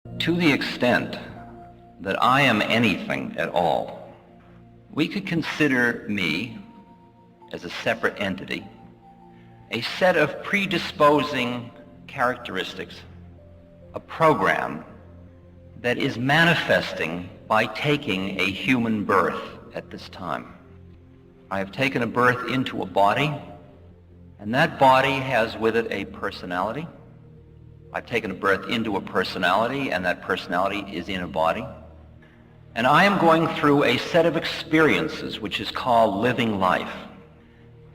To the extent that I am anything at all, we could consider me as a separate entity, a set of predisposing characteristics, a program that is manifesting by taking a human birth at this time. I have taken a birth into a body, and that body has with it a personality. I've taken a birth into a personality, and that personality is in a body. And I am going through a set of experiences which is called living life.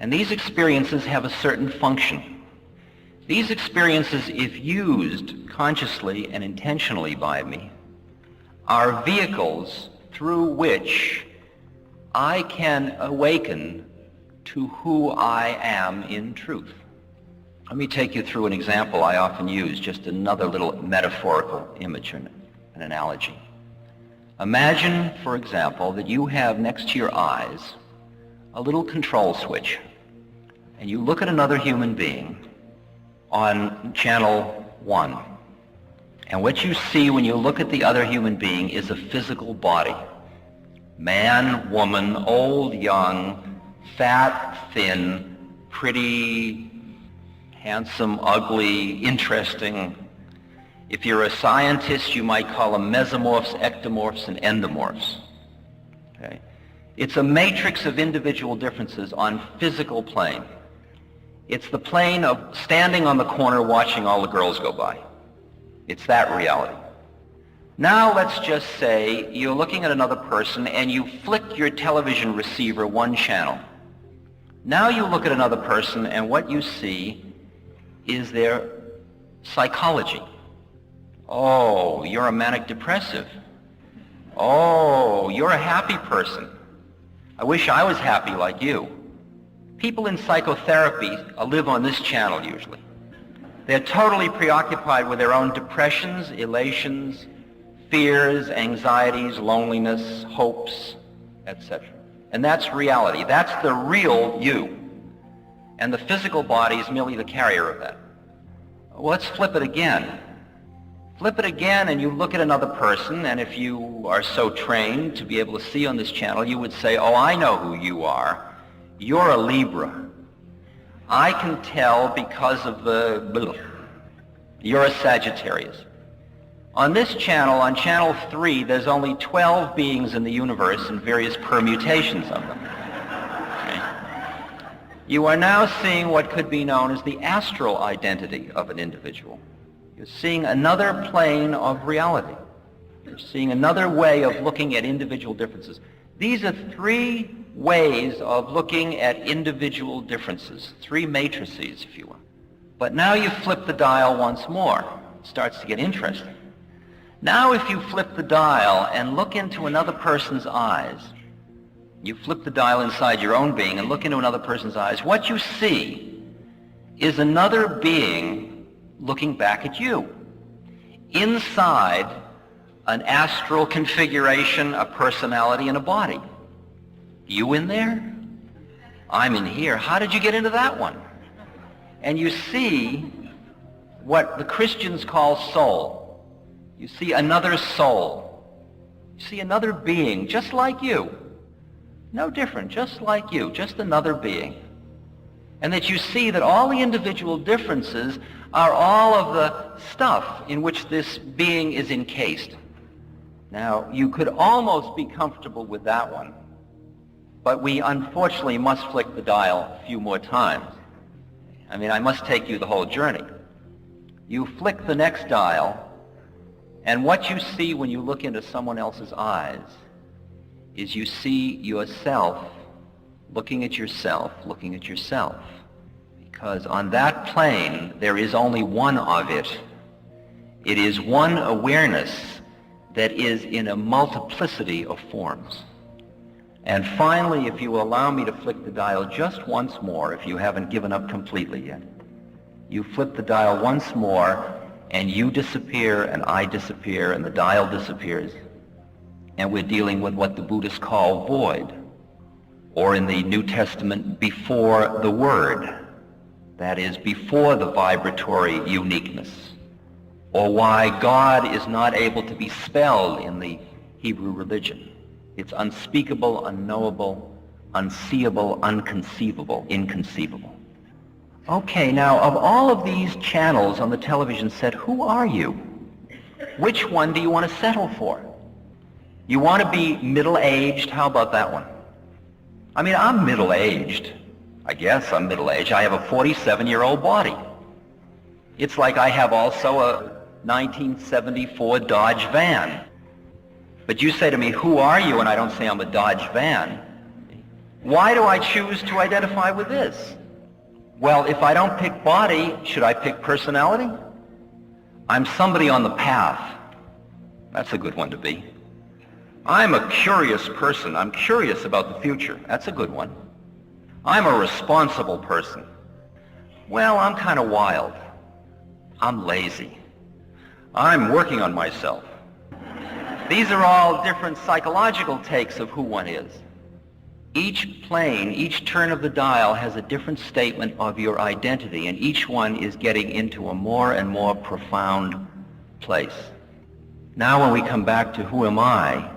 And these experiences have a certain function. These experiences, if used consciously and intentionally by me, are vehicles through which I can awaken to who I am in truth. Let me take you through an example I often use, just another little metaphorical image and an analogy. Imagine, for example, that you have next to your eyes a little control switch, and you look at another human being on channel 1. And what you see when you look at the other human being is a physical body. Man, woman, old, young, fat, thin, pretty, handsome, ugly, interesting. If you're a scientist, you might call them mesomorphs, ectomorphs, and endomorphs. Okay? It's a matrix of individual differences on physical plane. It's the plane of standing on the corner watching all the girls go by. It's that reality. Now let's just say you're looking at another person and you flick your television receiver one channel. Now you look at another person and what you see is their psychology. Oh, you're a manic depressive. Oh, you're a happy person. I wish I was happy like you. People in psychotherapy live on this channel usually. They're totally preoccupied with their own depressions, elations, fears, anxieties, loneliness, hopes, etc. And that's reality. That's the real you. And the physical body is merely the carrier of that. Well, let's flip it again. Flip it again and you look at another person, and if you are so trained to be able to see on this channel, you would say, oh, I know who you are. You're a Libra. I can tell because of the... You're a Sagittarius. On this channel, on channel 3, there's only 12 beings in the universe and various permutations of them. Okay? You are now seeing what could be known as the astral identity of an individual. You're seeing another plane of reality. You're seeing another way of looking at individual differences. These are 3 ways of looking at individual differences, 3 matrices, if you will. But now you flip the dial once more. It starts to get interesting. Now if you flip the dial and look into another person's eyes, you flip the dial inside your own being and look into another person's eyes, what you see is another being looking back at you. Inside an astral configuration, a personality, and a body. You in there? I'm in here. How did you get into that one? And you see what the Christians call soul. You see another soul. You see another being just like you. No different, just like you, just another being. And that you see that all the individual differences are all of the stuff in which this being is encased. Now, you could almost be comfortable with that one, but we unfortunately must flick the dial a few more times. I mean, I must take you the whole journey. You flick the next dial, and what you see when you look into someone else's eyes is you see yourself looking at yourself, looking at yourself. Because on that plane, there is only one of it. It is one awareness that is in a multiplicity of forms. And finally, if you will allow me to flick the dial just once more, if you haven't given up completely yet, you flip the dial once more, and you disappear, and I disappear, and the dial disappears. And we're dealing with what the Buddhists call void, or in the New Testament, before the word. That is, before the vibratory uniqueness. or why God is not able to be spelled in the Hebrew religion. It's unspeakable, unknowable, unseeable, unconceivable, inconceivable. Okay, now of all of these channels on the television set, who are you? Which one do you want to settle for? You want to be middle-aged? How about that one? I mean, I'm middle-aged. I guess I'm middle-aged. I have a 47-year-old body. It's like I have also a 1974 Dodge van. But you say to me, who are you? And I don't say I'm a Dodge van. Why do I choose to identify with this? Well, if I don't pick body, should I pick personality? I'm somebody on the path. That's a good one to be. I'm a curious person. I'm curious about the future. That's a good one. I'm a responsible person. Well, I'm kind of wild. I'm lazy. I'm working on myself. These are all different psychological takes of who one is. Each plane, each turn of the dial has a different statement of your identity, and each one is getting into a more and more profound place. Now when we come back to who am I,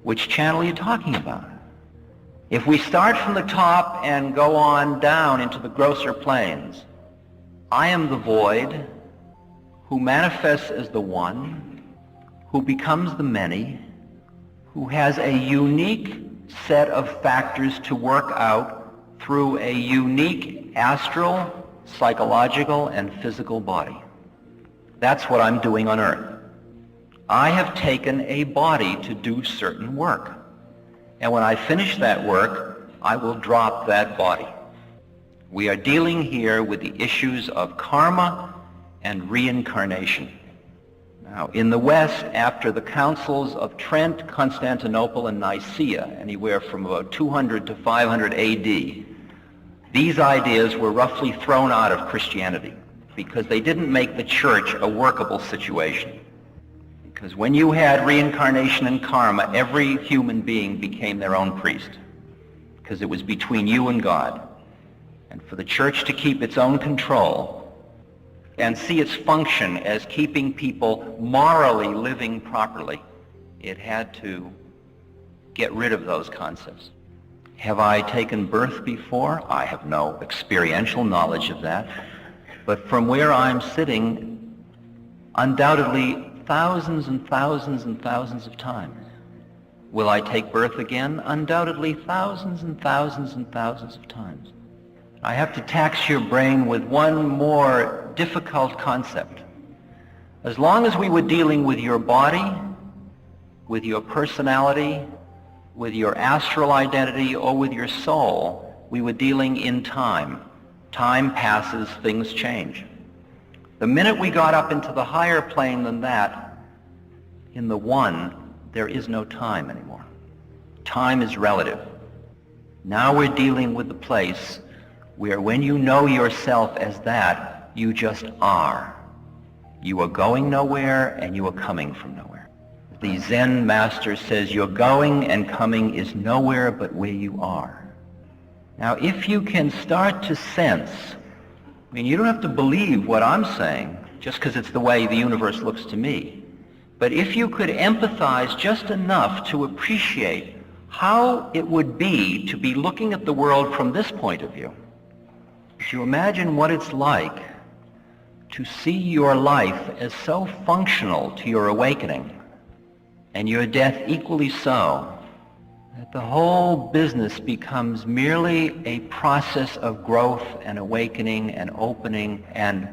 which channel are you talking about? If we start from the top and go on down into the grosser planes, I am the void who manifests as the one, who becomes the many, who has a unique set of factors to work out through a unique astral, psychological, and physical body. That's what I'm doing on Earth. I have taken a body to do certain work. And when I finish that work, I will drop that body. We are dealing here with the issues of karma and reincarnation. Now, in the West, after the councils of Trent, Constantinople, and Nicaea, anywhere from about 200 to 500 AD, these ideas were roughly thrown out of Christianity because they didn't make the church a workable situation. Because when you had reincarnation and karma, every human being became their own priest, because it was between you and God. And for the church to keep its own control and see its function as keeping people morally living properly, it had to get rid of those concepts. Have I taken birth before? I have no experiential knowledge of that. But from where I'm sitting, undoubtedly thousands and thousands and thousands of times. Will I take birth again? Undoubtedly thousands and thousands and thousands of times. I have to tax your brain with one more difficult concept. As long as we were dealing with your body, with your personality, with your astral identity, or with your soul, we were dealing in time. Time passes, things change. The minute we got up into the higher plane than that, in the one, there is no time anymore. Time is relative. Now we're dealing with the place where when you know yourself as that, you just are. You are going nowhere and you are coming from nowhere. The Zen master says your going and coming is nowhere but where you are. Now if you can start to sense, I mean, you don't have to believe what I'm saying just because it's the way the universe looks to me, but if you could empathize just enough to appreciate how it would be to be looking at the world from this point of view, if you imagine what it's like to see your life as so functional to your awakening and your death equally so, that the whole business becomes merely a process of growth and awakening and opening and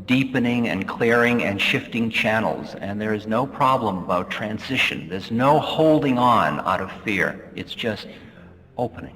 deepening and clearing and shifting channels, and there is no problem about transition. There's no holding on out of fear. It's just opening.